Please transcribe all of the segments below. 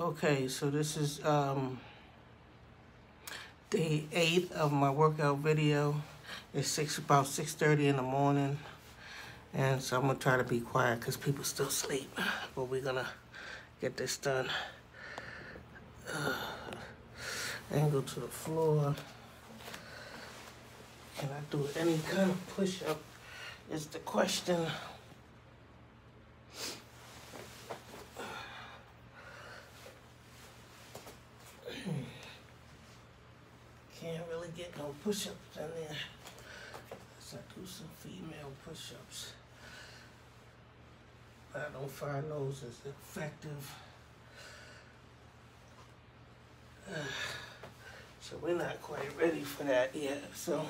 Okay, so this is day 8 of my workout video. It's about 6:30 in the morning, and so I'm gonna try to be quiet because people still sleep. But we're gonna get this done. And go to the floor. Can I do any kind of push-up? Is the question. Can't really get no push-ups in there. So I do some female push-ups. But I don't find those as effective. So we're not quite ready for that yet. So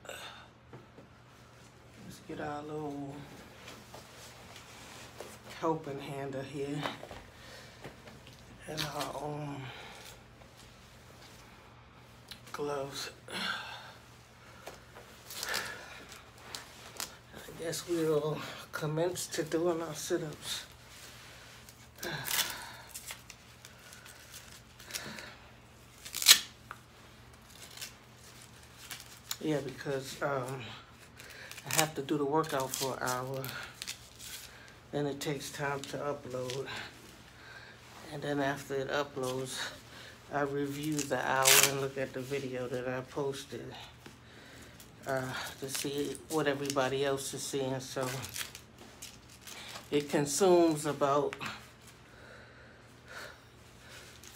let's get our little helping hander here and our gloves. I guess we'll commence to doing our sit-ups. Yeah, because I have to do the workout for an hour. Then it takes time to upload. And then after it uploads, I review the hour and look at the video that I posted to see what everybody else is seeing. So it consumes about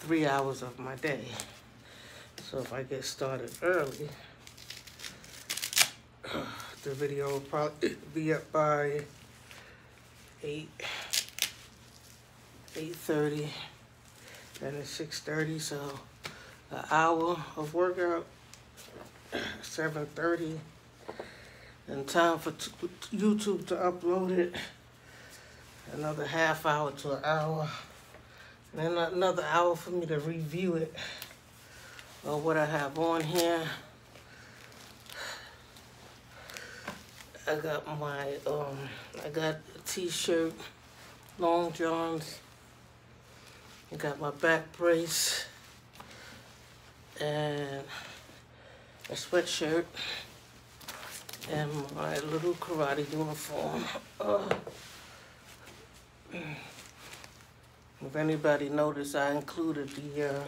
3 hours of my day. So if I get started early, the video will probably be up by 8:30, and it's 6:30, so an hour of workout, 7:30, and time for YouTube to upload it, another half hour to an hour, and then another hour for me to review it, or what I have on here. I got my, I got a t-shirt, long johns. I got my back brace and a sweatshirt and my little karate uniform. If anybody noticed, I included the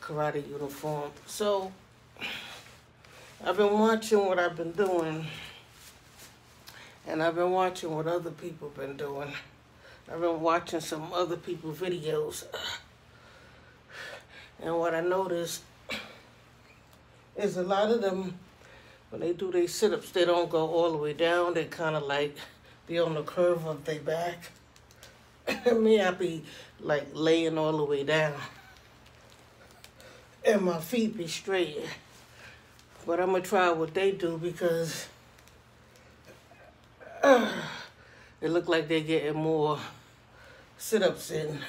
karate uniform. So I've been watching what I've been doing, and I've been watching what other people have been doing. I've been watching some other people's videos, and what I noticed is a lot of them, when they do their sit-ups, they don't go all the way down. They kind of like be on the curve of their back. Me, I be like laying all the way down, and my feet be straight. But I'm going to try what they do because it look like they're getting more sit-ups in.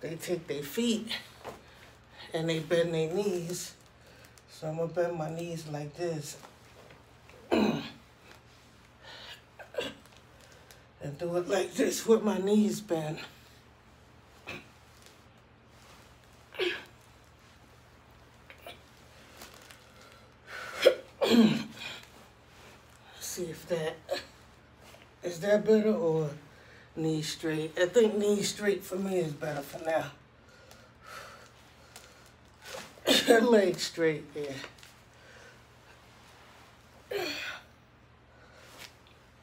They take their feet and they bend their knees. So I'm going to bend my knees like this. And do it like this with my knees bent. See if that is that better, or knees straight. I think knees straight for me is better for now. Legs straight, yeah.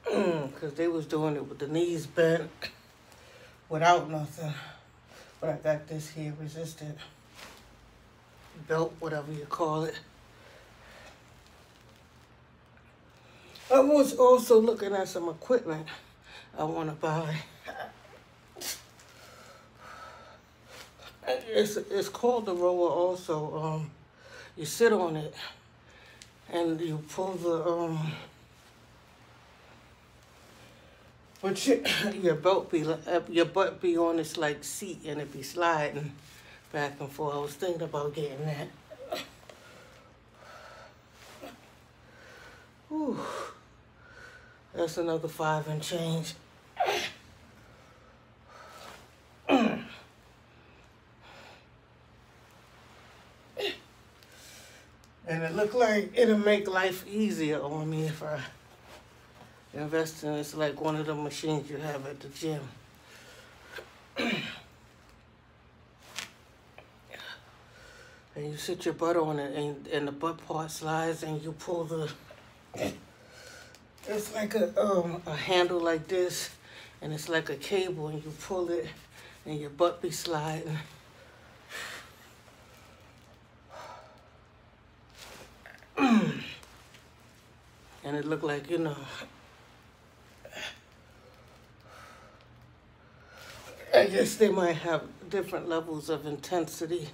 Because they was doing it with the knees bent without nothing. But I got this here resistant belt, whatever you call it. I was also looking at some equipment I want to buy. It's called the rower also. You sit on it and you pull the but your butt be on this like seat, and it be sliding back and forth. I was thinking about getting that. Whew. That's another 5 and change. And it looked like it'll make life easier on me if I invest in it's like one of the machines you have at the gym. And you sit your butt on it, and the butt part slides, and you pull the. It's like a handle like this, and it's like a cable, and you pull it, and your butt be sliding. And it looked like, you know, I guess they might have different levels of intensity.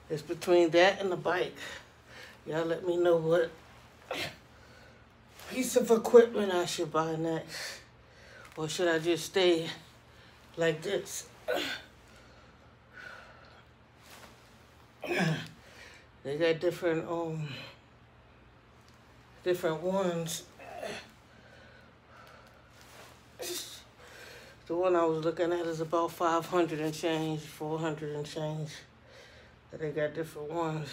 It's between that and the bike. Y'all let me know what piece of equipment I should buy next. Or should I just stay like this? They got different ones. The one I was looking at is about 500 and change, 400 and change. But they got different ones.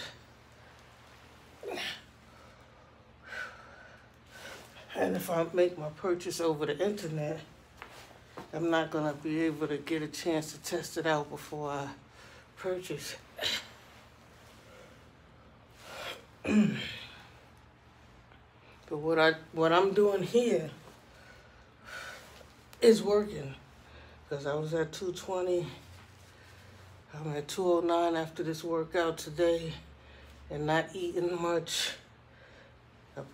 And if I make my purchase over the internet, I'm not gonna be able to get a chance to test it out before I purchase. But what I'm doing here is working, because I was at 220. I'm at 209 after this workout today, and not eating much. It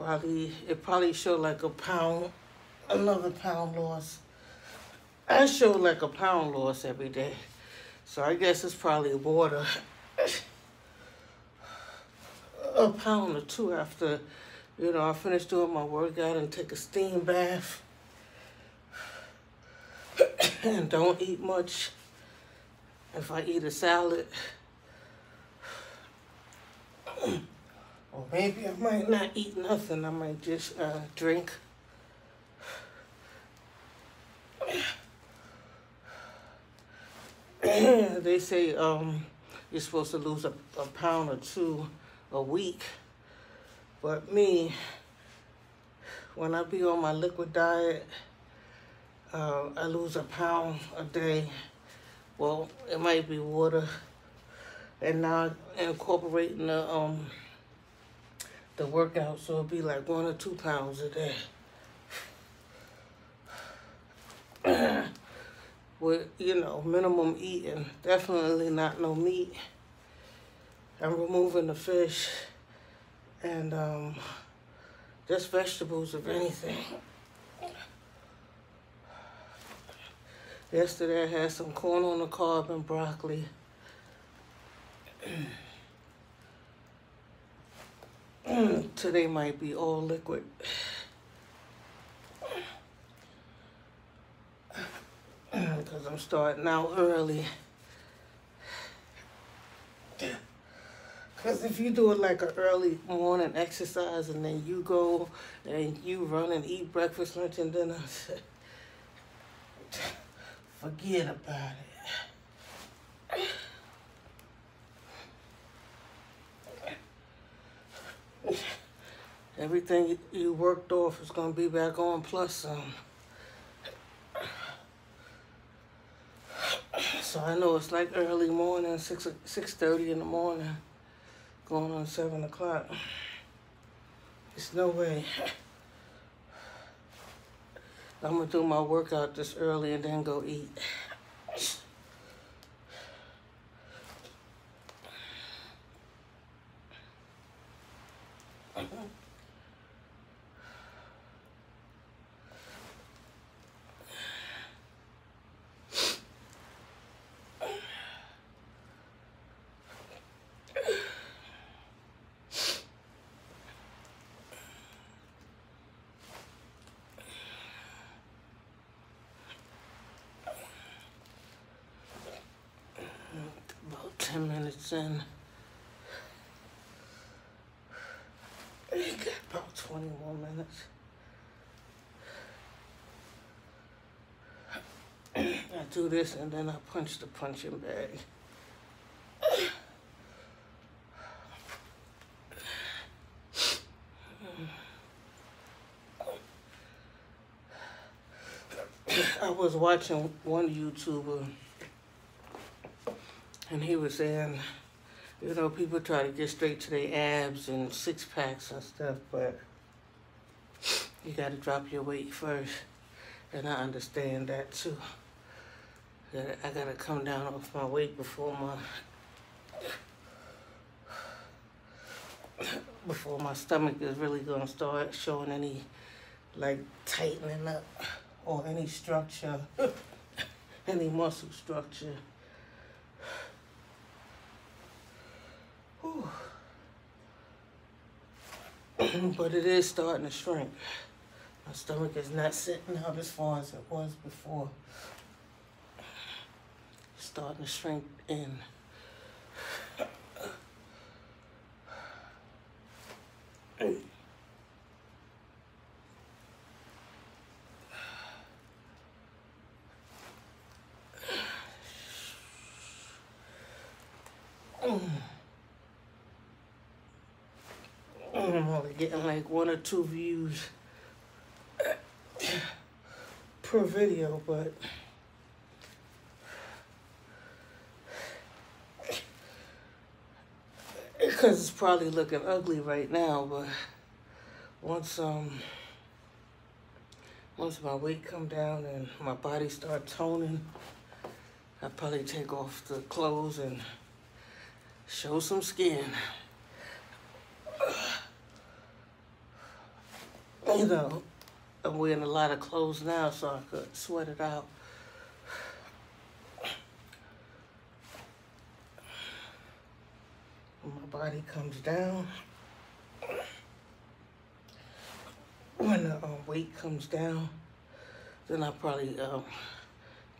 probably showed like a pound, another pound loss. I show like a pound loss every day, so I guess it's probably water. A pound or two after, you know, I finish doing my workout and take a steam bath and don't eat much. If I eat a salad, or maybe I might not eat nothing, I might just drink. They say you're supposed to lose a pound or two a week, but me, when I be on my liquid diet, I lose a pound a day. Well, it might be water, and now incorporating the workout, so it'll be like 1 or 2 pounds a day. With, you know, minimum eating, definitely not no meat. I'm removing the fish and just vegetables, if anything. Yesterday I had some corn on the cob and broccoli. Today might be all liquid. Because I'm starting out early. Because if you do it like an early morning exercise and then you go and you run and eat breakfast, lunch, and dinner, forget about it. Everything you worked off is going to be back on plus some. So I know it's like early morning, 6:30 in the morning, going on 7 o'clock. There's no way I'm going to do my workout this early and then go eat. About 10 minutes in. I got about 20 more minutes. I do this and then I punch the punching bag. I was watching one YouTuber and he was saying, you know, people try to get straight to their abs and six packs and stuff, but you gotta drop your weight first. And I understand that too. That I gotta come down off my weight before my stomach is really gonna start showing any like tightening up or any structure, any muscle structure. Whew. But it is starting to shrink. My stomach is not sitting out as far as it was before. It's starting to shrink in. I'm only getting like 1 or 2 views per video, but because it's probably looking ugly right now, but once my weight come down and my body start toning, I'll probably take off the clothes and show some skin. You know, I'm wearing a lot of clothes now so I could sweat it out. When my body comes down, when the weight comes down, then I'll probably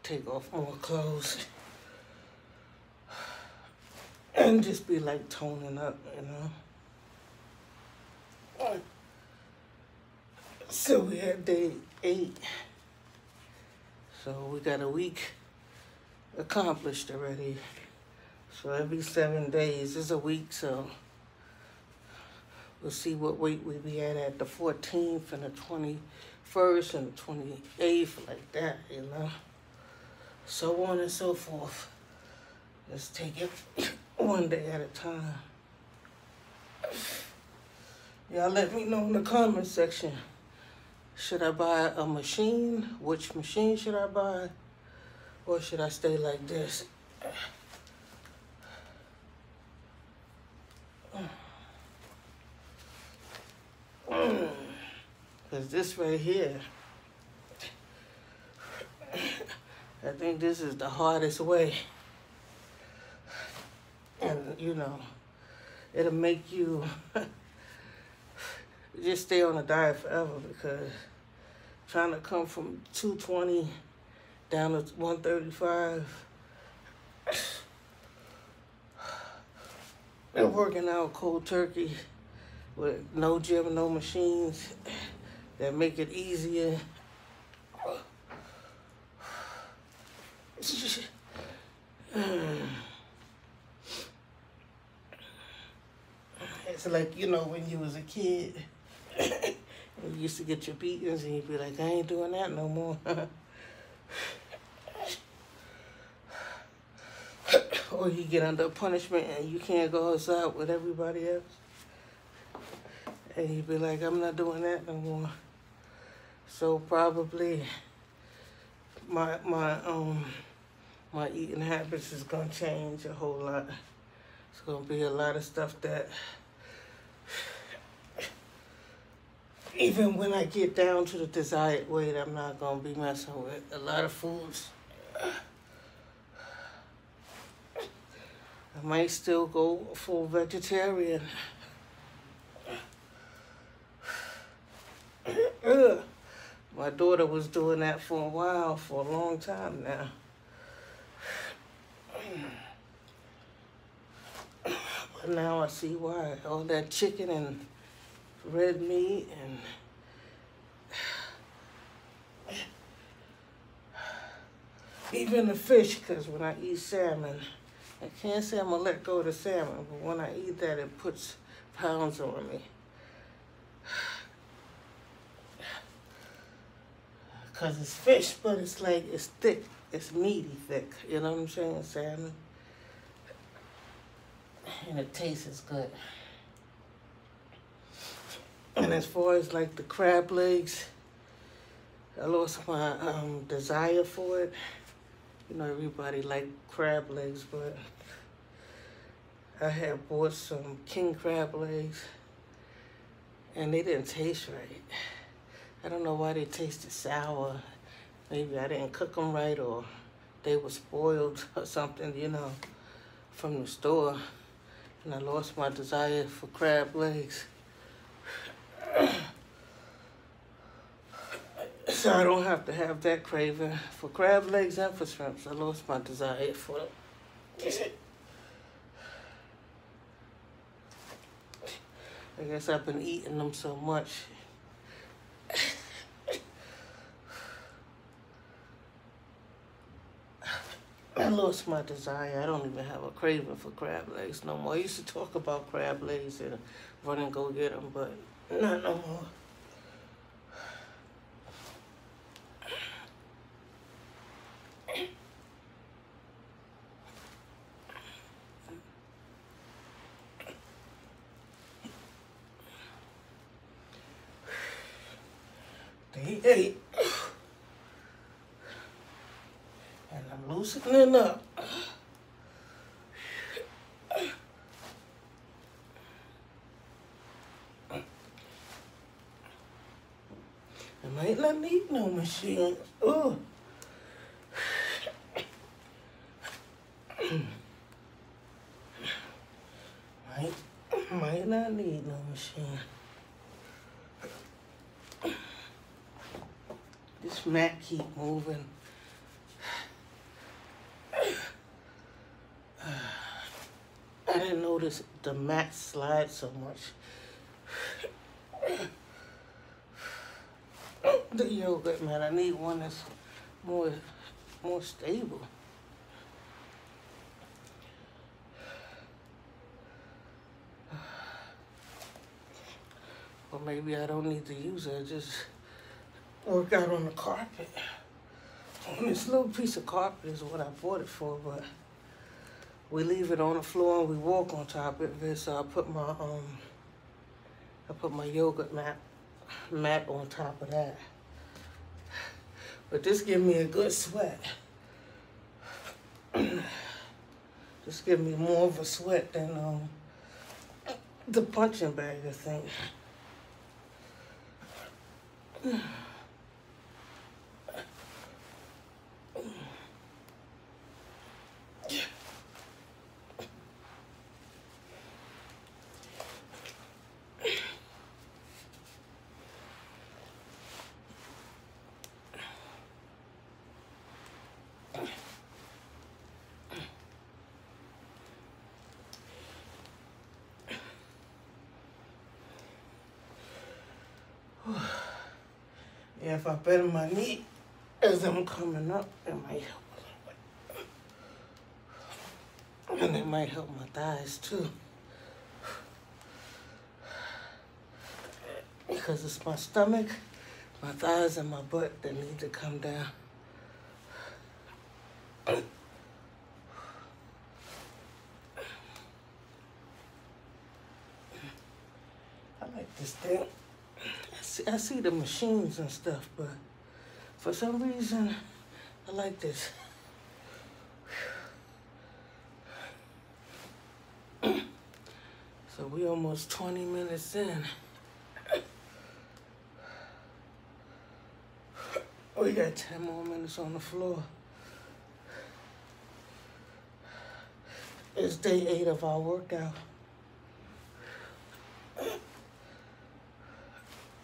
take off more clothes and just be like toning up, you know. So we're at day 8. So we got a week accomplished already. So every 7 days is a week, so we'll see what weight we be at the 14th and the 21st and the 28th, like that, you know. So on and so forth. Let's take it one day at a time. Y'all let me know in the comment section. Should I buy a machine? Which machine should I buy? Or should I stay like this? Because this right here, I think this is the hardest way. And, you know, it'll make you just stay on a diet forever, because trying to come from 220 down to 135 and working out cold turkey with no gym, no machines that make it easier. It's like, you know, when you was a kid, you used to get your beatings and you'd be like, I ain't doing that no more. Or you get under punishment and you can't go outside with everybody else. And you'd be like, I'm not doing that no more. So probably my eating habits is gonna change a whole lot. It's gonna be a lot of stuff that even when I get down to the desired weight, I'm not gonna be messing with a lot of foods. I might still go full vegetarian. My daughter was doing that for a while, for a long time now. But now I see why. All that chicken and red meat and Even the fish, because when I eat salmon, I can't say I'm gonna let go of the salmon, but when I eat that, it puts pounds on me. Because it's fish, but it's like, it's thick. It's meaty thick. You know what I'm saying? Salmon. And it tastes good. And as far as like the crab legs, I lost my desire for it. You know, everybody like crab legs, but I had bought some king crab legs and they didn't taste right. I don't know why they tasted sour. Maybe I didn't cook them right, or they were spoiled or something, you know, from the store. And I lost my desire for crab legs. So I don't have to have that craving for crab legs and for shrimps. I lost my desire for them. I guess I've been eating them so much. I lost my desire. I don't even have a craving for crab legs no more. I used to talk about crab legs and run and go get them, but not no more. Day 8. And I'm loosening up. I might not need no machine. Oh. Might not need no machine. This mat keep moving. I didn't notice the mat slide so much. The yogurt mat, I need one that's more stable. Or maybe I don't need to use it, I just work out on the carpet. And this little piece of carpet is what I bought it for, but we leave it on the floor and we walk on top of it. So I put my yogurt mat on top of that. But this give me a good sweat. This give me more of a sweat than the punching bag, I think. Yeah, if I bend my knee as I'm coming up, it might help a little bit. And it might help my thighs too. Because it's my stomach, my thighs, and my butt that need to come down. I like this thing. I see the machines and stuff, but for some reason, I like this. So we almost 20 minutes in. We got 10 more minutes on the floor. It's day 8 of our workout.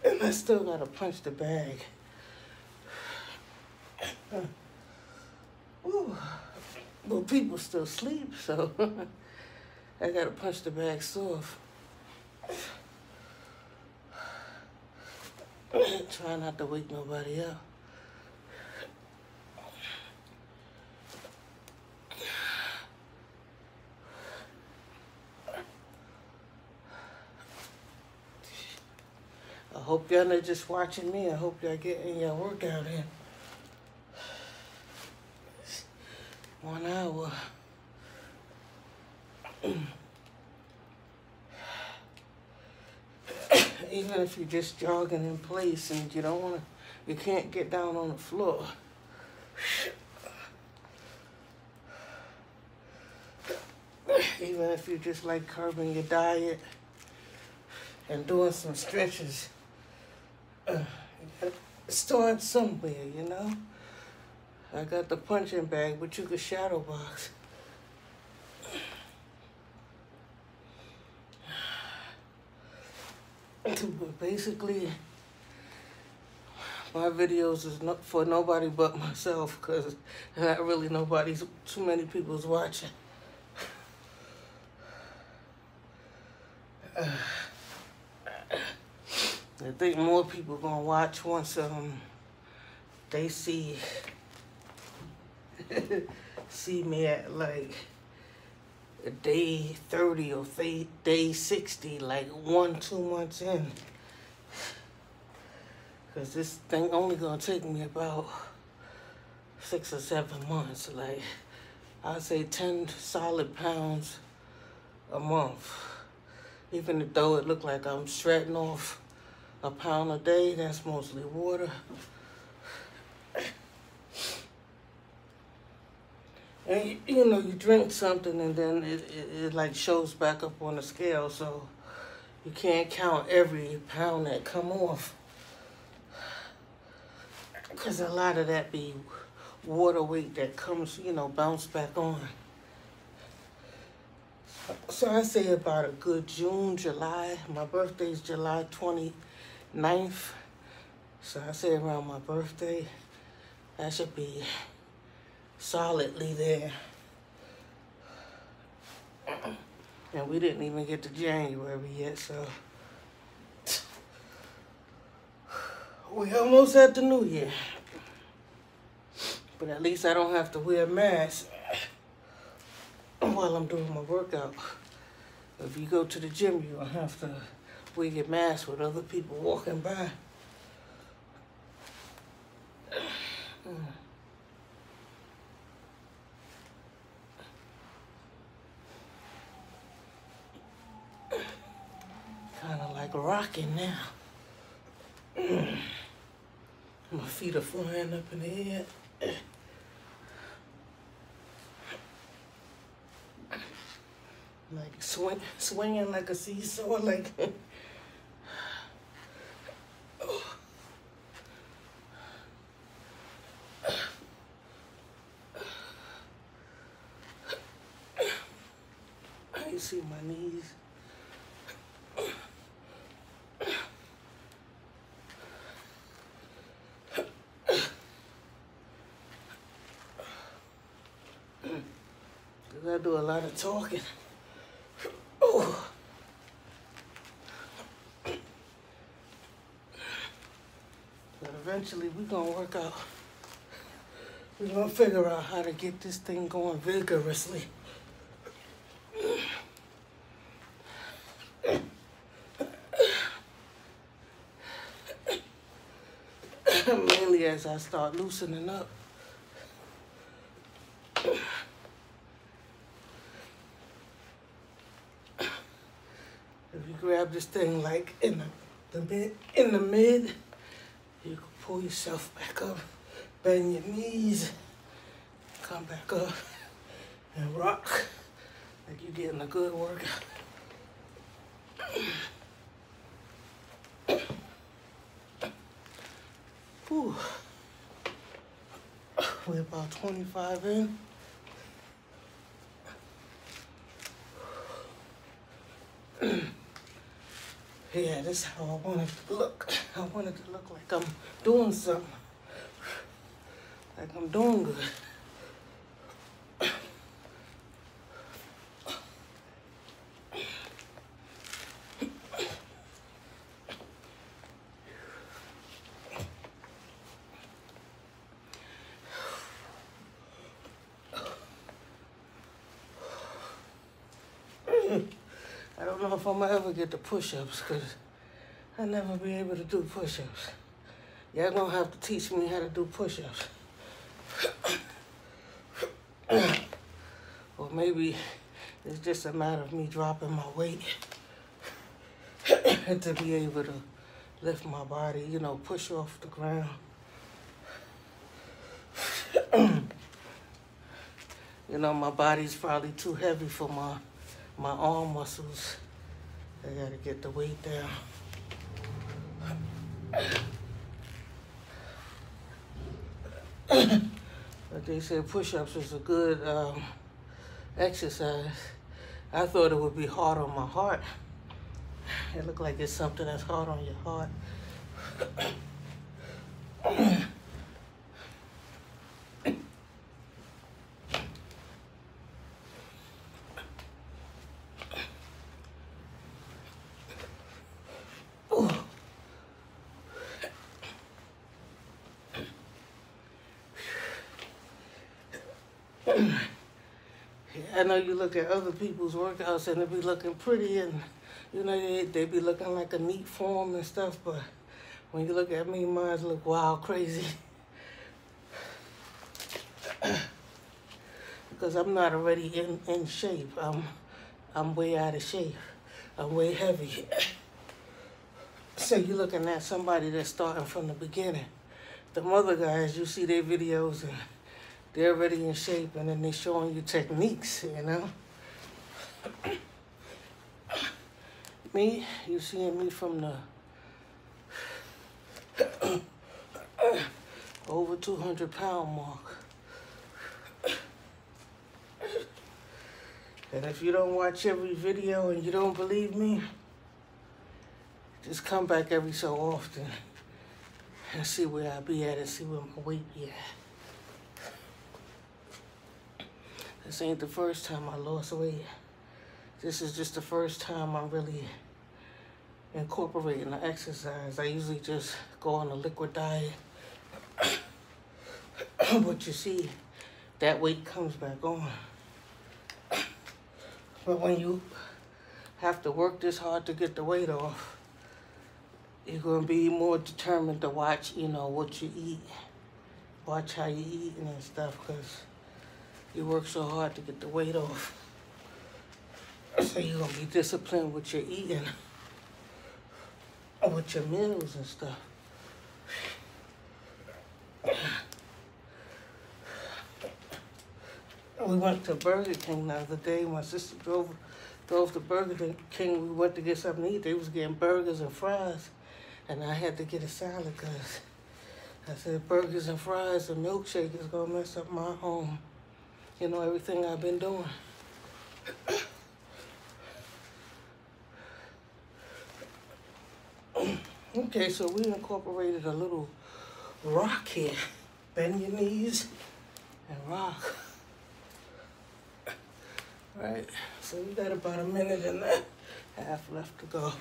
And I still gotta punch the bag. Ooh. Well, people still sleep, so I gotta punch the bag soft. Try not to wake nobody up. I hope y'all not just watching me. I hope y'all getting your workout in. 1 hour. Even if you're just jogging in place and you don't want to, you can't get down on the floor. Even if you just like curbing your diet and doing some stretches, start somewhere, you know. I got the punching bag, but you could shadow box. But basically, my videos is not for nobody but myself, because not really too many people's watching. I think more people gonna watch once they see me at like day 30 or day 60, like 1-2 months in. Cause this thing only gonna take me about 6 or 7 months. Like, I'd say 10 solid pounds a month. Even though it look like I'm shredding off a pound a day, that's mostly water. And you know, you drink something and then it like shows back up on the scale, so you can't count every pound that come off. Because a lot of that be water weight that comes, you know, bounce back on. So I say about a good June, July. My birthday's July 29th. So I say around my birthday, I should be solidly there. And we didn't even get to January yet, so we almost at the new year. But at least I don't have to wear a mask while I'm doing my workout. If you go to the gym, you don't have to wear your mask with other people walking by. Kind of like rocking now. My feet are flying up in the air. Like swinging like a seesaw, like. You see my knees. I do a lot of talking. Oh. But eventually we're gonna work out. We're gonna figure out how to get this thing going vigorously. Mainly as I start loosening up. If you grab this thing like in the mid, you can pull yourself back up, bend your knees, come back up, and rock like you're getting a good workout. Whew. We're about 25 in. Yeah, this is how I wanted to look. I wanted to look like I'm doing something. Like I'm doing good. I don't know if I'm gonna ever get the push-ups, because I'll never be able to do push-ups. Y'all gonna have to teach me how to do push-ups. Or maybe it's just a matter of me dropping my weight to be able to lift my body, you know, push off the ground. You know, my body's probably too heavy for my arm muscles. I gotta get the weight down. But they said push-ups is a good exercise. I thought it would be hard on my heart. It looked like it's something that's hard on your heart. I know you look at other people's workouts and they be looking pretty and, you know, they be looking like a neat form and stuff, but when you look at me, mine look wild crazy. Because I'm not already in shape. I'm way out of shape. I'm way heavy. So you're looking at somebody that's starting from the beginning. The other guys, you see their videos and they're already in shape, and then they're showing you techniques, you know? Me, you seeing me from the over 200-pound mark. And if you don't watch every video and you don't believe me, just come back every so often and see where I be at and see where my weight be at. This ain't the first time I lost weight. This is just the first time I'm really incorporating the exercise. I usually just go on a liquid diet. But you see, that weight comes back on. But when you have to work this hard to get the weight off, you're gonna be more determined to watch, you know, what you eat. Watch how you eat and stuff, because you work so hard to get the weight off. So you're gonna be disciplined with your eating, with your meals and stuff. We went to Burger King the other day. My sister drove to Burger King. We went to get something to eat. They was getting burgers and fries, and I had to get a salad because I said burgers and fries and milkshake is gonna mess up my home. You know, everything I've been doing. Okay, so we incorporated a little rock here. Bend your knees and rock. Right, so we got about a minute and a half left to go.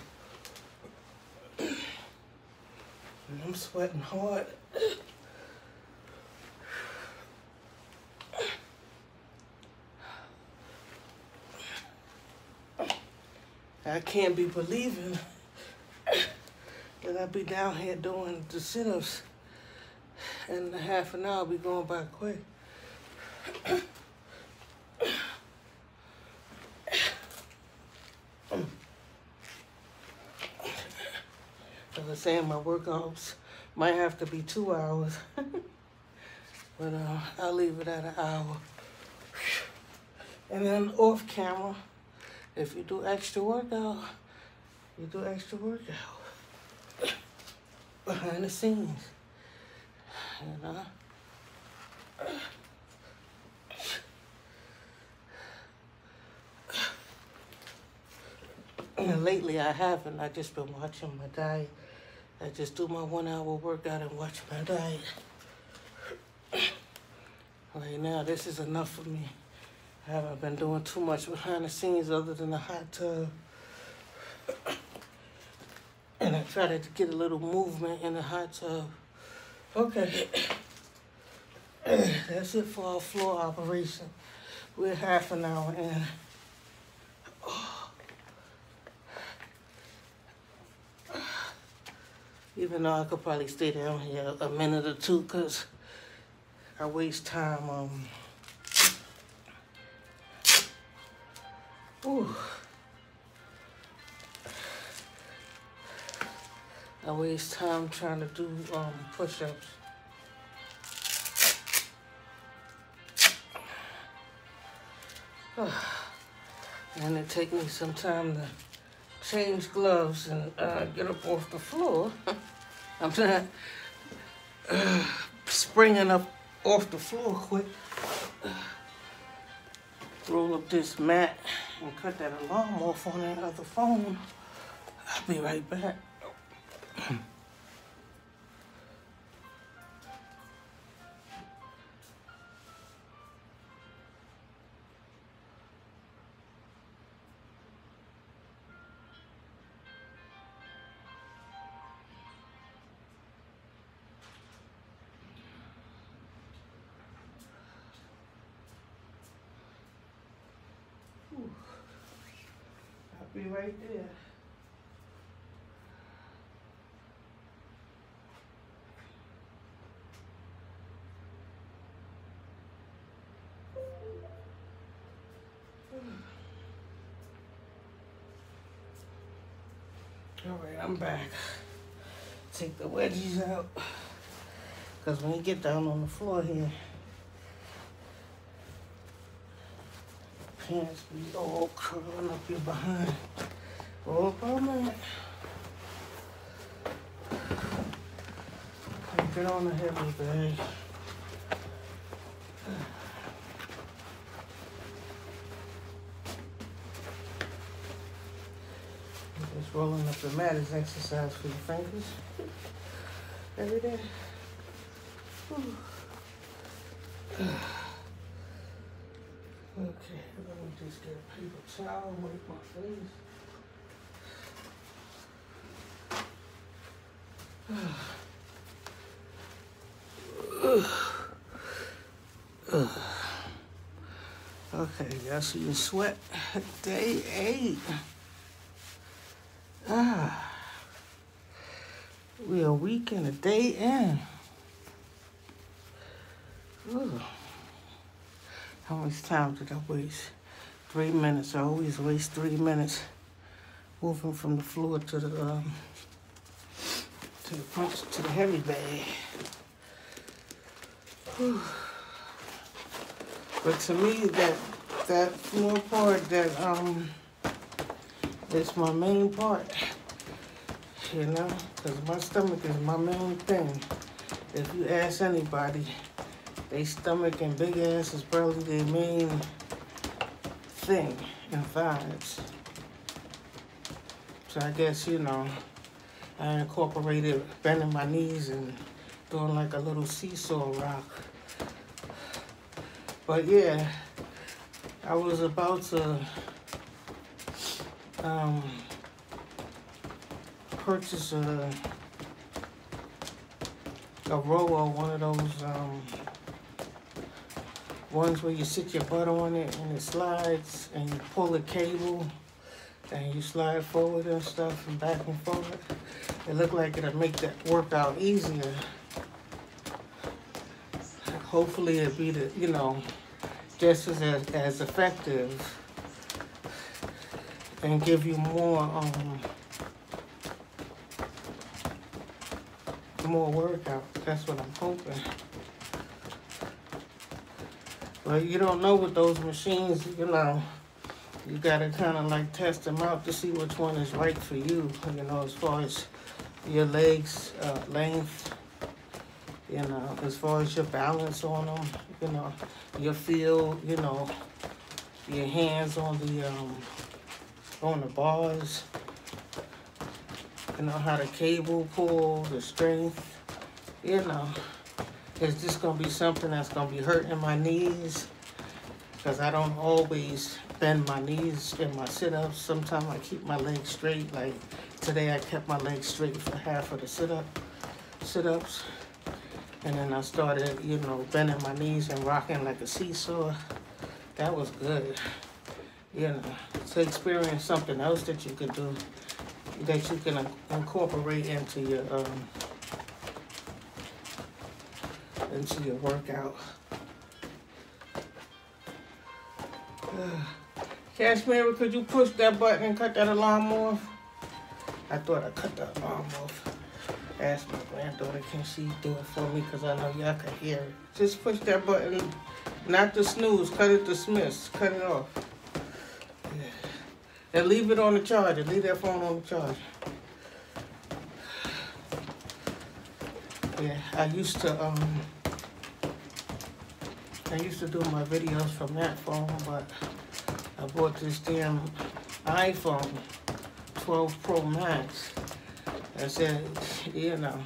And I'm sweating hard. I can't be believing that I'll be down here doing the sit-ups and in half an hour I'll be going by quick. I was saying my workouts might have to be 2 hours, but I'll leave it at an hour. And then off camera, if you do extra workout, you do extra workout. Behind the scenes, you know? And lately I haven't. I just been watching my diet. I just do my 1 hour workout and watch my diet. Right now, this is enough for me. I haven't been doing too much behind the scenes other than the hot tub. And I try to get a little movement in the hot tub. Okay. That's it for our floor operation. We're half an hour in. Even though I could probably stay down here a minute or two, because I waste time. Ooh. I waste time trying to do push-ups. And it takes me some time to change gloves and get up off the floor. I'm not springing up off the floor quick. Roll up this mat and cut that alarm off on that other phone. I'll be right back. I'll be right there. All right, I'm back. Take the wedgies out, because when you get down on the floor here, pants be all curling up your behind. Oh, man. Get on the heavy bag. Just rolling up the mat is exercise for your fingers. Every day. Okay, let me just get a paper towel and wipe my face. Okay, y'all see the sweat. Day 8. We a week and a day in. Ooh. How much time did I waste? 3 minutes. I always waste 3 minutes moving from the floor to the heavy bag. Whew. But to me, that floor part, it's my main part. You know, because my stomach is my main thing. If you ask anybody, their stomach and big ass is probably their main thing and thighs. So I guess, you know, I incorporated bending my knees and doing like a little seesaw rock. But yeah, I was about to purchase a rower, one of those ones where you sit your butt on it and it slides and you pull the cable and you slide forward and stuff and back and forth. It looked like it'll make that workout easier. Hopefully it'll be the, you know, just as effective and give you more workout. That's what I'm hoping. But you don't know with those machines, you know, you gotta kind of like test them out to see which one is right for you, you know, as far as your legs length, you know, as far as your balance on them, you know, your feel, you know, your hands on the bars, you know, how the cable pull, the strength, you know. It's just gonna be something that's gonna be hurting my knees, because I don't always bend my knees in my sit-ups. Sometimes I keep my legs straight. Like today I kept my legs straight for half of the sit-ups. And then I started, you know, bending my knees and rocking like a seesaw. That was good. You know, to experience something else that you could do, that you can incorporate into your workout. Cashmere, could you push that button and cut that alarm off? I thought I cut the alarm off. Ask my granddaughter, can she do it for me? Because I know y'all can hear it. Just push that button, not the snooze, cut it to dismiss, cut it off. Yeah. And leave it on the charger, leave that phone on the charger. Yeah, I used to do my videos from that phone, but I bought this damn iPhone 12 Pro Max. I said, you know,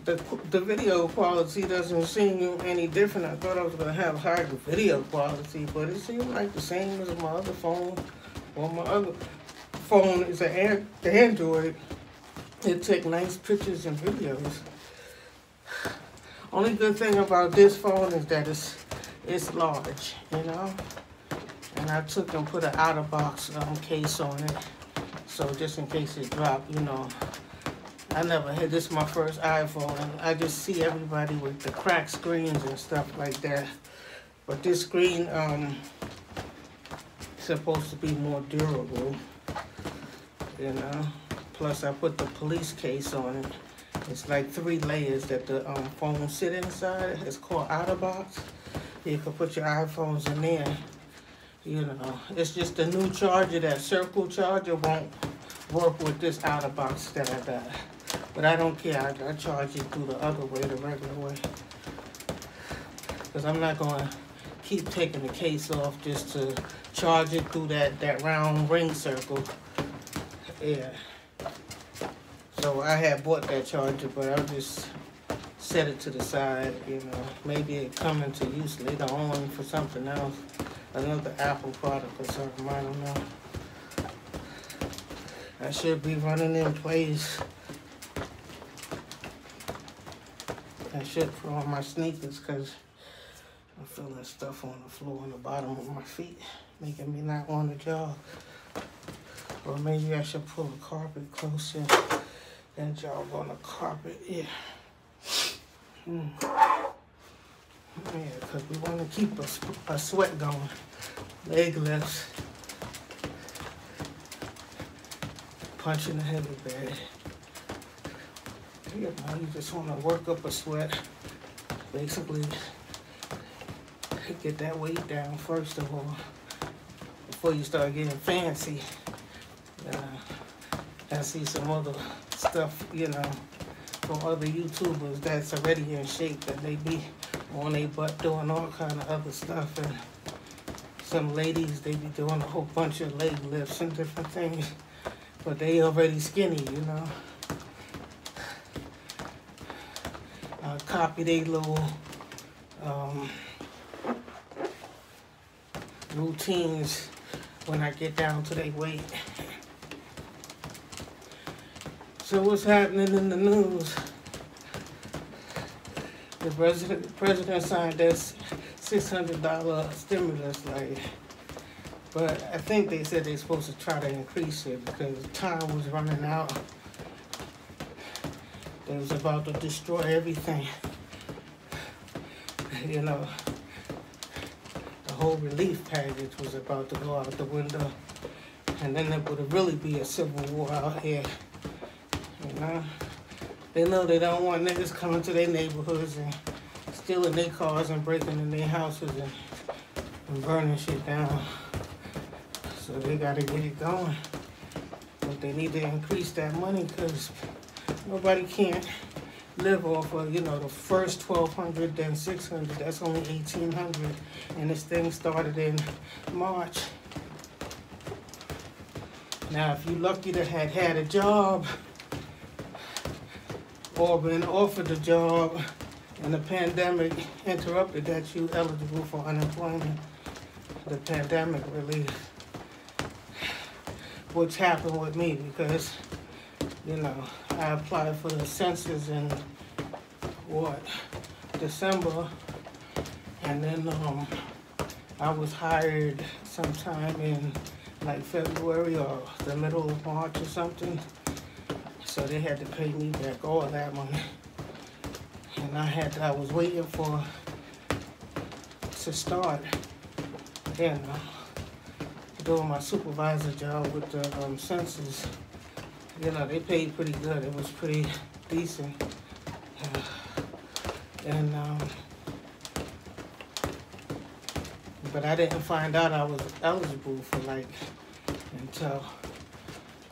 the video quality doesn't seem any different. I thought I was going to have higher video quality, but it seemed like the same as my other phone. Well, my other phone is an Android. It takes nice pictures and videos. Only good thing about this phone is that it's large, you know. And I took and put an out-of-box case on it, so just in case it dropped, you know. I never had this. Is my first iPhone, and I just see everybody with the cracked screens and stuff like that. But this screen supposed to be more durable, you know. Plus, I put the police case on it. It's like 3 layers that the phone sit inside. It's called out-of-box. You can put your iPhones in there. You know, it's just the new charger, that circle charger won't work with this out-of-box that I got. But I don't care. I charge it through the other way, the regular way. Because I'm not going to keep taking the case off just to charge it through that round ring circle. Yeah. So I had bought that charger, but I'll just set it to the side, you know. Maybe it come into use later on for something else. Another Apple product or something, I don't know. I should be running in place. I should put on my sneakers because I'm feeling stuff on the floor on the bottom of my feet, making me not want to jog. Or maybe I should pull the carpet closer and jog on the carpet. Yeah. Yeah, because we want to keep a sweat going. Leg lifts. Punching the heavy bag. You know, you just want to work up a sweat. Basically, get that weight down first of all, before you start getting fancy. I see some other stuff, you know, from other YouTubers that's already in shape, that they be on their butt doing all kind of other stuff. And some ladies, they be doing a whole bunch of leg lifts and different things, but they already skinny, you know. Copy their little routines when I get down to their weight. So what's happening in the news? The president signed that $600 stimulus, like, but I think they said they're supposed to try to increase it because time was running out. They was about to destroy everything. You know, the whole relief package was about to go out the window, and then there would really be a civil war out here. You know, they know they don't want niggas coming to their neighborhoods and stealing their cars and breaking in their houses and burning shit down. So they gotta get it going. But they need to increase that money because nobody can't live off of, you know, the first $1,200, then $600. That's only $1,800, and this thing started in March. Now, if you're lucky to have had a job or been offered a job and the pandemic interrupted that, you eligible for unemployment, the pandemic relief, which happened with me because, you know, I applied for the census in, December, and then I was hired sometime in like February or the middle of March or something. So they had to pay me back all that money. And I was waiting to start, doing my supervisor job with the census. They paid pretty good. It was pretty decent. But I didn't find out I was eligible for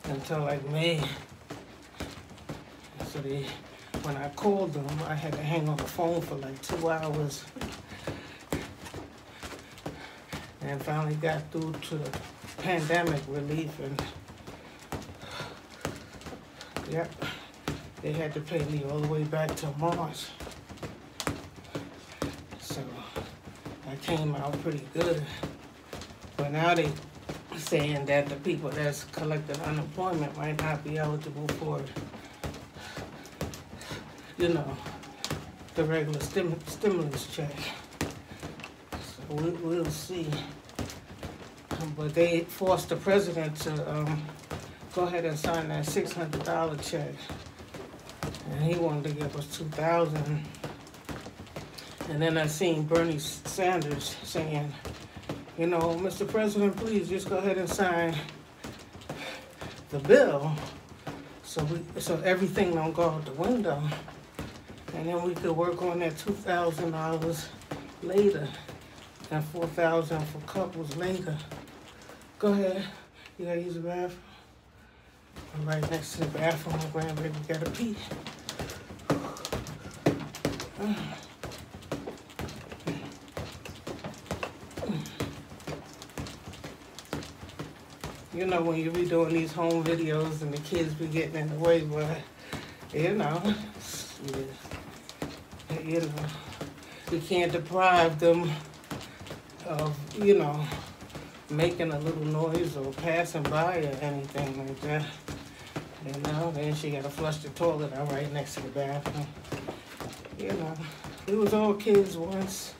until like May. So when I called them, I had to hang on the phone for like 2 hours. And finally got through to the pandemic relief, and yep, they had to pay me all the way back to March. So I came out pretty good. But now they saying that the people that's collecting unemployment might not be eligible for, the regular stimulus check. So we'll see. But they forced the president to go ahead and sign that $600 check. And he wanted to give us $2,000. And then I seen Bernie Sanders saying, Mr. President, please just go ahead and sign the bill so everything don't go out the window. And then we could work on that $2,000 later and $4,000 for couples later. Go ahead. You gotta use the bathroom? I'm right next to the bathroom. My grandbaby gotta pee. When you be doing these home videos and the kids be getting in the way, but you can't deprive them of, making a little noise or passing by or anything like that. Then she gotta flush the toilet out right next to the bathroom. We was all kids once,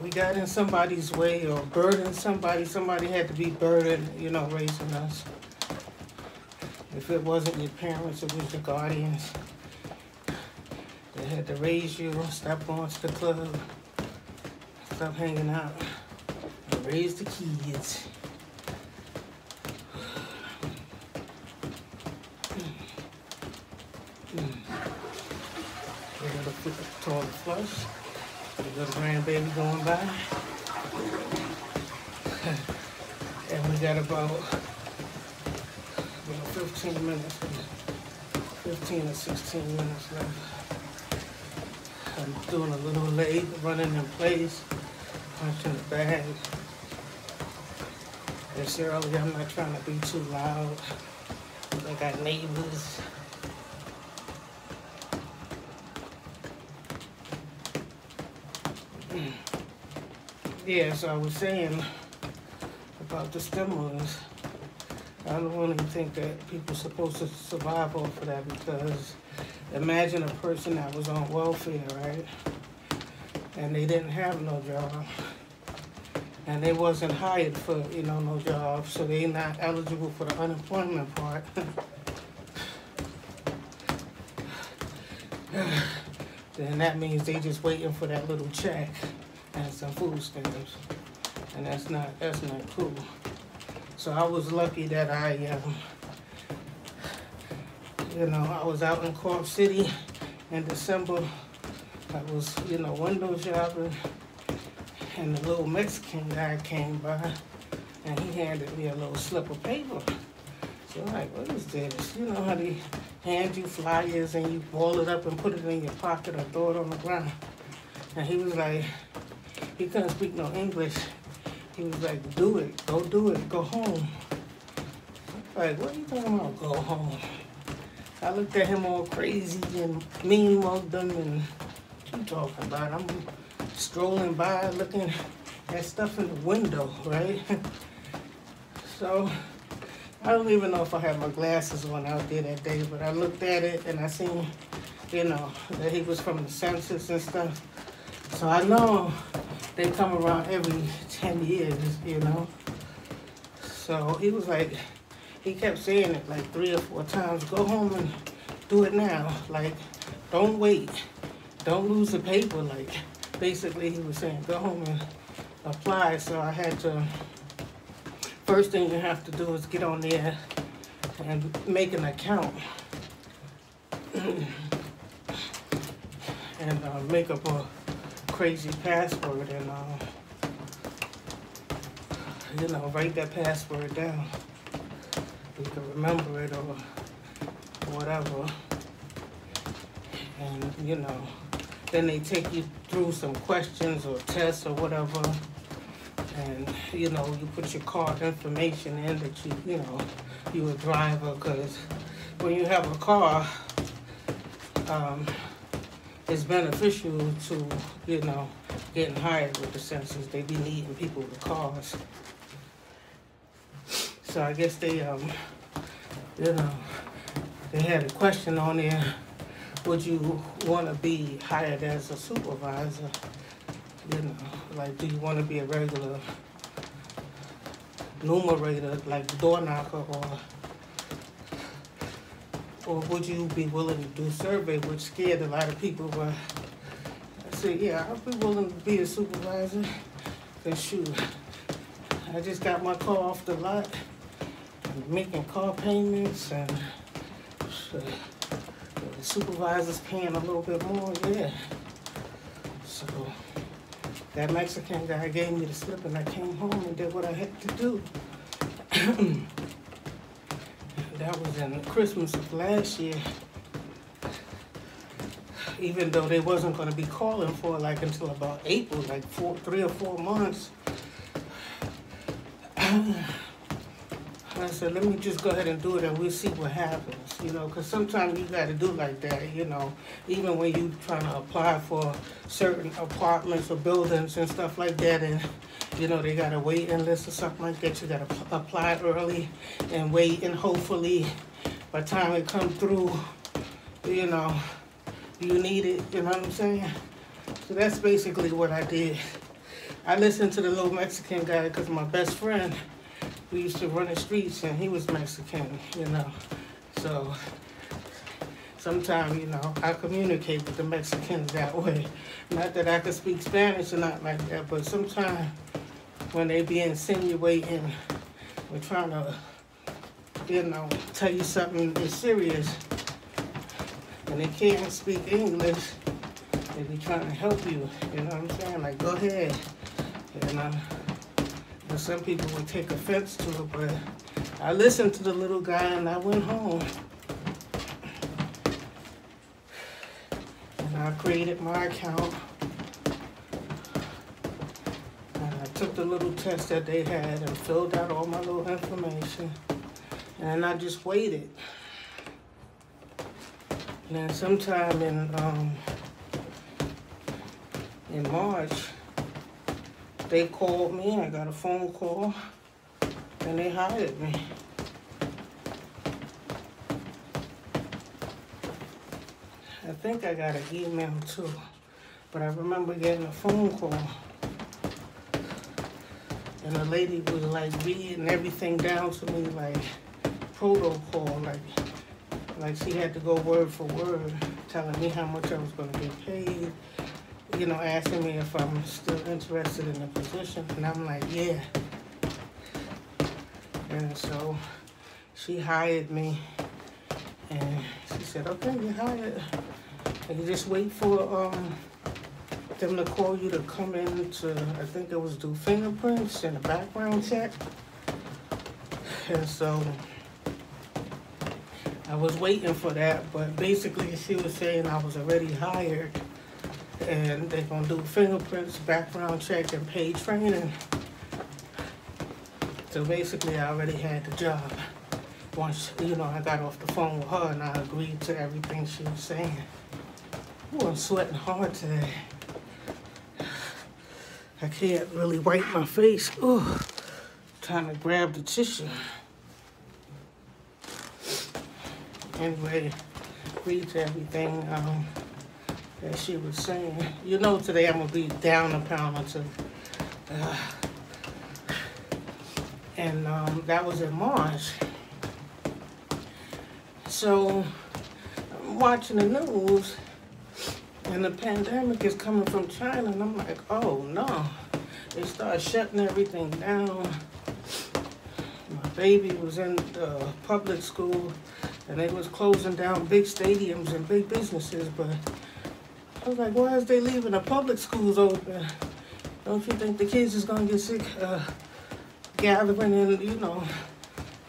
we got in somebody's way or burdened somebody. Somebody had to be burdened, raising us. If it wasn't your parents, it was your guardians. They had to raise you, stop going to the club, stop hanging out, and raise the kids. We got a quick toilet flush. The little grandbaby going by. And we got about 15 minutes, 15 or 16 minutes left. I'm doing a little leg, running in place, punching the bag. It's early, I'm not trying to be too loud. I got neighbors. Yeah, so I was saying about the stimulus. I don't really think that people are supposed to survive off of that, because imagine a person that was on welfare, right? And they didn't have no job. And they wasn't hired for, no job, so they not eligible for the unemployment part. Then that means they just waiting for that little check and some food stamps. And that's not cool. So I was lucky that I was out in Corp City in December. I was, window shopping, and the little Mexican guy came by, and he handed me a little slip of paper. So I'm like, what is this? You know how they hand you flyers and you ball it up and put it in your pocket or throw it on the ground? And he was like, he couldn't speak no English. He was like, do it, go home. Like, what are you talking about, go home? I looked at him all crazy and mean mugged him, and what you talking about? I'm strolling by looking at stuff in the window, right? So, I don't even know if I had my glasses on out there that day, but I looked at it and I seen, that he was from the census and stuff. So I know they come around every 10 years, you know. So he was like, he kept saying it like 3 or 4 times, go home and do it now. Like, don't wait. Don't lose the paper. Like, basically he was saying, go home and apply. So I had to, first thing you have to do is get on there and make an account. And make up a crazy password and, you know, write that password down. You can remember it or whatever. And, you know, then they take you through some questions or tests or whatever. And, you know, you put your car information in that you know, you're a driver, because when you have a car, it's beneficial to, you know, getting hired with the census. They be needing people with cars. So I guess they, you know, they had a question on there, would you want to be hired as a supervisor? You know, like, do you want to be a regular numerator, like door knocker, or would you be willing to do survey, which scared a lot of people, but I said, yeah, I'll be willing to be a supervisor, because shoot, I just got my car off the lot, and making car payments, and the supervisor's paying a little bit more, yeah. So that Mexican guy gave me the slip, and I came home and did what I had to do. That was in Christmas of last year. Even though they wasn't going to be calling for like until about April, like 3 or 4 months. I said, let me just go ahead and do it and we'll see what happens, you know, because sometimes you got to do like that, you know, even when you trying to apply for certain apartments or buildings and stuff like that, and, you know, they got a waiting list or something like that. You got to apply early and wait, and hopefully by the time it comes through, you know, you need it, you know what I'm saying? So that's basically what I did. I listened to the little Mexican guy because my best friend, we used to run the streets, and he was Mexican, you know. So sometimes, you know, I communicate with the Mexicans that way. Not that I could speak Spanish or not like that, but sometimes when they be insinuating or trying to, you know, tell you something is serious and they can't speak English, they be trying to help you, you know what I'm saying? Like, go ahead, you know. And some people would take offense to it, but I listened to the little guy and I went home. And I created my account. And I took the little test that they had and filled out all my little information. And then I just waited. And then sometime in March, they called me, I got a phone call, and they hired me. I think I got an email too, but I remember getting a phone call. And the lady was like reading everything down to me like protocol, like she had to go word for word, telling me how much I was gonna get paid, you know, asking me if I'm still interested in the position, and I'm like, yeah. And so she hired me, and she said, okay, you're hired. And you just wait for them to call you to come in to, I think it was do fingerprints and a background check. And so I was waiting for that, but basically she was saying I was already hired, and they're gonna do fingerprints, background check, and paid training. So basically I already had the job. Once, you know, I got off the phone with her and I agreed to everything she was saying. Ooh, I'm sweating hard today. I can't really wipe my face. Ooh, trying to grab the tissue. Anyway, agreed to everything. that she was saying, you know, today I'm gonna be down a pound or two. And that was in March. So I'm watching the news, and the pandemic is coming from China, and I'm like, oh no. They started shutting everything down. My baby was in public school, and they was closing down big stadiums and big businesses, but I was like, why is they leaving the public schools open? Don't you think the kids is gonna get sick gathering and, you know,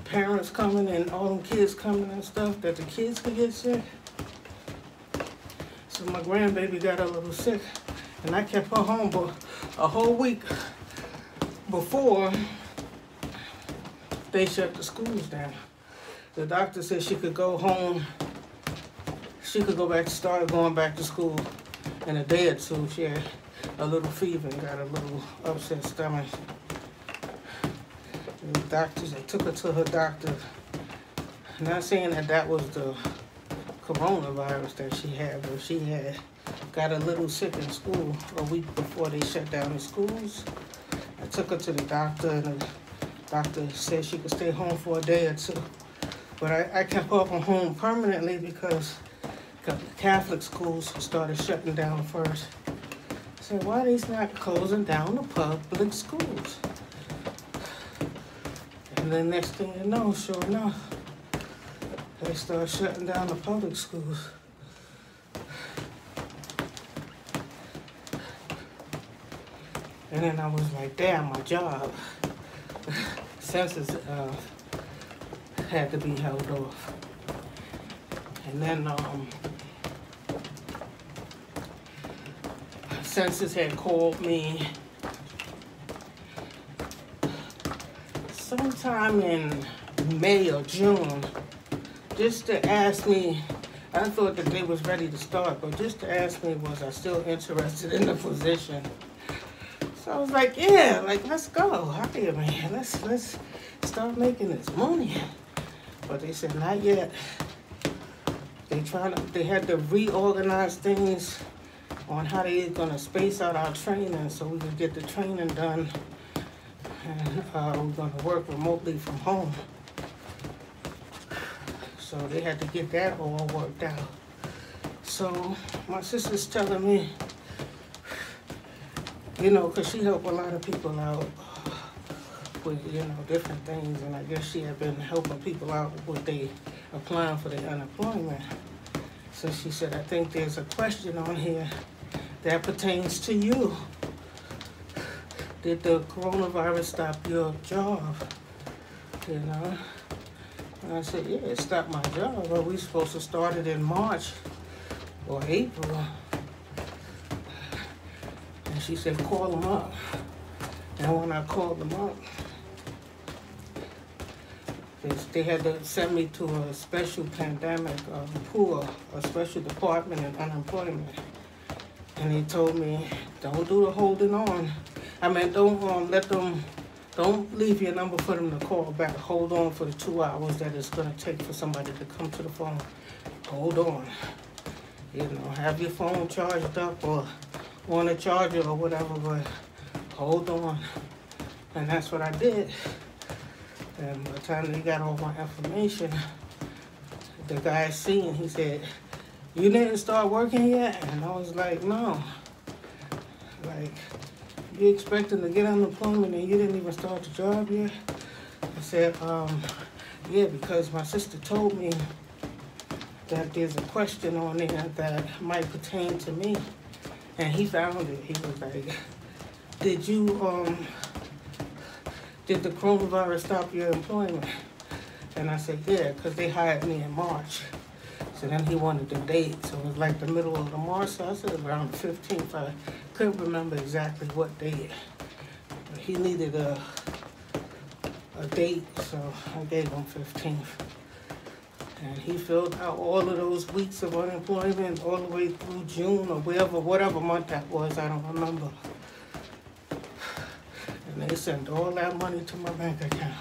parents coming and all them kids coming and stuff, that the kids could get sick? So my grandbaby got a little sick, and I kept her home for a whole week before they shut the schools down. The doctor said she could go home, she could go back, start going back to school in a day or two. She had a little fever and got a little upset stomach. And the doctors, they took her to her doctor. Not saying that that was the coronavirus that she had, but she had got a little sick in school a week before they shut down the schools. I took her to the doctor, and the doctor said she could stay home for a day or two. But I kept her from home permanently because Catholic schools started shutting down first. I said, why are they not closing down the public schools? And then next thing you know, sure enough, they started shutting down the public schools. And then I was like, damn, my job. Census had to be held off. And then Census had called me sometime in May or June just to ask me. I thought that they was ready to start, but just to ask me, was I still interested in the position? So I was like, yeah, like, let's go, hire me, let's start making this money. But they said, not yet. They had to reorganize things on how they gonna space out our training so we could get the training done, and we're gonna work remotely from home. So they had to get that all worked out. So my sister's telling me, you know, because she helped a lot of people out with, you know, different things, and I guess she had been helping people out with they applying for their unemployment. So she said, I think there's a question on here that pertains to you. Did the coronavirus stop your job? You know? And I said, yeah, it stopped my job. Well, we supposed to start it in March or April. And she said, call them up. And when I called them up, they had to send me to a special pandemic pool, a special department in unemployment. And he told me, don't do the holding on. I mean, don't leave your number for them to call back. Hold on for the 2 hours that it's gonna take for somebody to come to the phone. Hold on. You know, have your phone charged up or on a charger or whatever, but hold on. And that's what I did. And by the time they got all my information, the guy seen, he said, you didn't start working yet? And I was like, no. Like, you expecting to get unemployment and you didn't even start the job yet? I said, yeah, because my sister told me that there's a question on there that might pertain to me. And he found it. He was like, did the coronavirus stop your employment? And I said, yeah, because they hired me in March. So then he wanted the date. So it was like the middle of the March. So I said around the 15th. I couldn't remember exactly what date. But he needed a date, so I gave him 15th. And he filled out all of those weeks of unemployment all the way through June or whatever month that was, I don't remember. And they sent all that money to my bank account.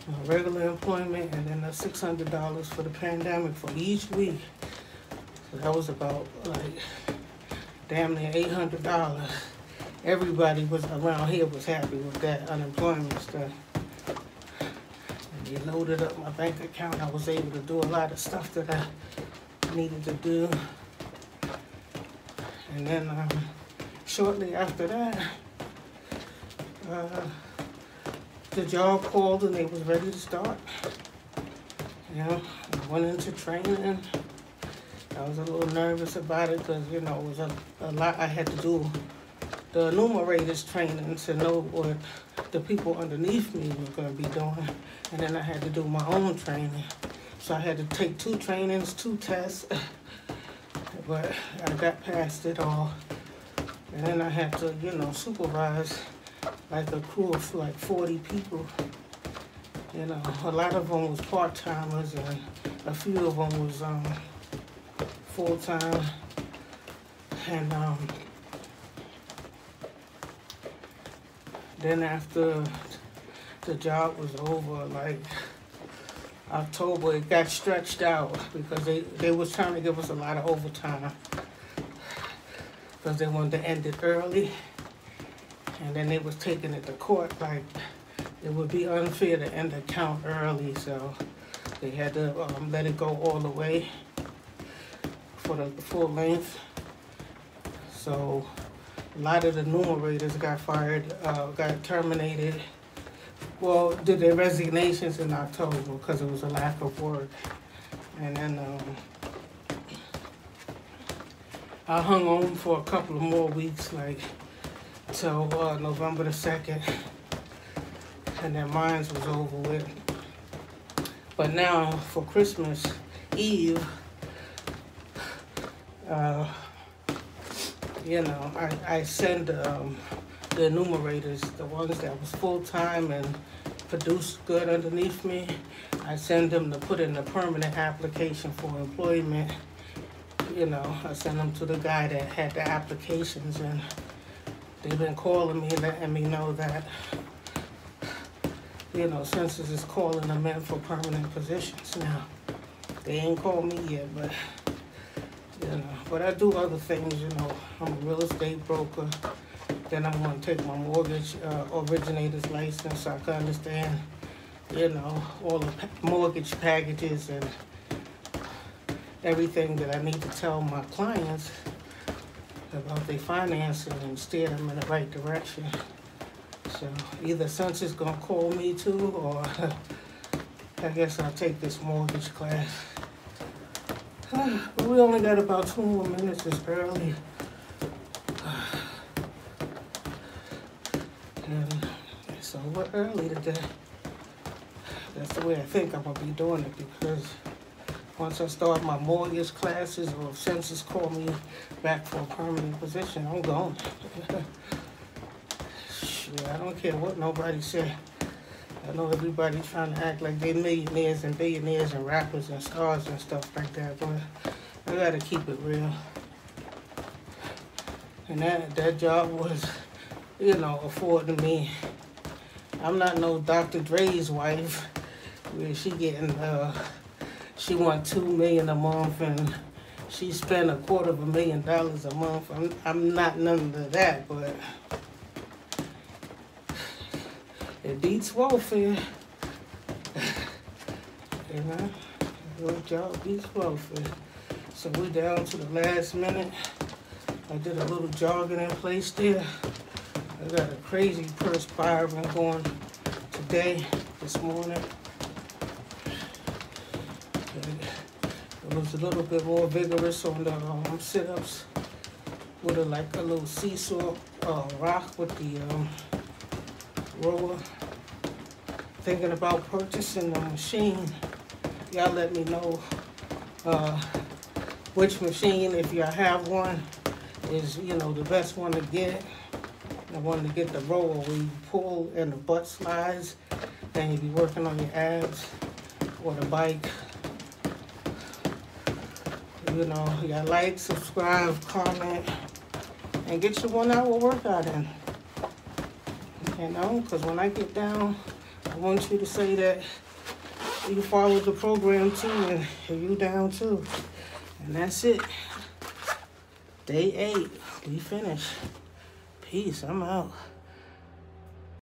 My regular employment and then the $600 for the pandemic for each week. So that was about like damn near $800. Everybody was around here was happy with that unemployment stuff. And they loaded up my bank account. I was able to do a lot of stuff that I needed to do. And then shortly after that, the job called and they was ready to start. You know, I went into training. I was a little nervous about it because, you know, it was a lot I had to do. The enumerators training to know what the people underneath me were going to be doing. And then I had to do my own training. So I had to take 2 trainings, 2 tests. But I got past it all. And then I had to, you know, supervise like a crew of like 40 people. You know, a lot of them was part-timers and a few of them was full-time. And then after the job was over, like October, it got stretched out because they was trying to give us a lot of overtime because they wanted to end it early. And then they was taking it to court, like it would be unfair to end the count early, so they had to let it go all the way for the full length. So a lot of the numerators got fired, got terminated. Well, did their resignations in October because it was a lack of work. And then I hung on for a couple of more weeks, like till November the 2nd. And then mine was over with. But now for Christmas Eve, you know, I send the enumerators, the ones that was full-time and produced good underneath me, I send them to put in a permanent application for employment. You know, I send them to the guy that had the applications, and they've been calling me, letting me know that, you know, census is calling them in for permanent positions now. They ain't called me yet, but, you know, but I do other things, you know. I'm a real estate broker. Then I'm going to take my mortgage originator's license so I can understand, you know, all the mortgage packages and everything that I need to tell my clients about their financing and steer them in the right direction. So either census going to call me too, or I guess I'll take this mortgage class. But we only got about 2 more minutes. It's early. And so we're early today. That's the way I think I'm going to be doing it, because once I start my mortgage classes, or if census call me back for a permanent position, I'm going. Shit, I don't care what nobody say. I know everybody's trying to act like they're millionaires and billionaires and rappers and stars and stuff like that, but I gotta keep it real. And that job was, you know, affording me. I'm not no Dr. Dre's wife, where she getting, she want $2 million a month and she spent $250,000 a month. I'm not none of that, but it beats welfare. You know, your job beats welfare. So we're down to the last minute. I did a little jogging in place there. I got a crazy perspiring going today, this morning. It was a little bit more vigorous on the sit-ups with like a little seesaw rock with the roller. Thinking about purchasing a machine. Y'all let me know which machine, if y'all have one, is, you know, the best one to get. I wanted to get the roller where you pull and the butt slides, and you be working on your abs, or the bike. You know, y'all like, subscribe, comment, and get your 1 hour workout in. You know, because when I get down, I want you to say that you followed the program too, and you down too. And that's it. Day 8, we finished. Peace, I'm out.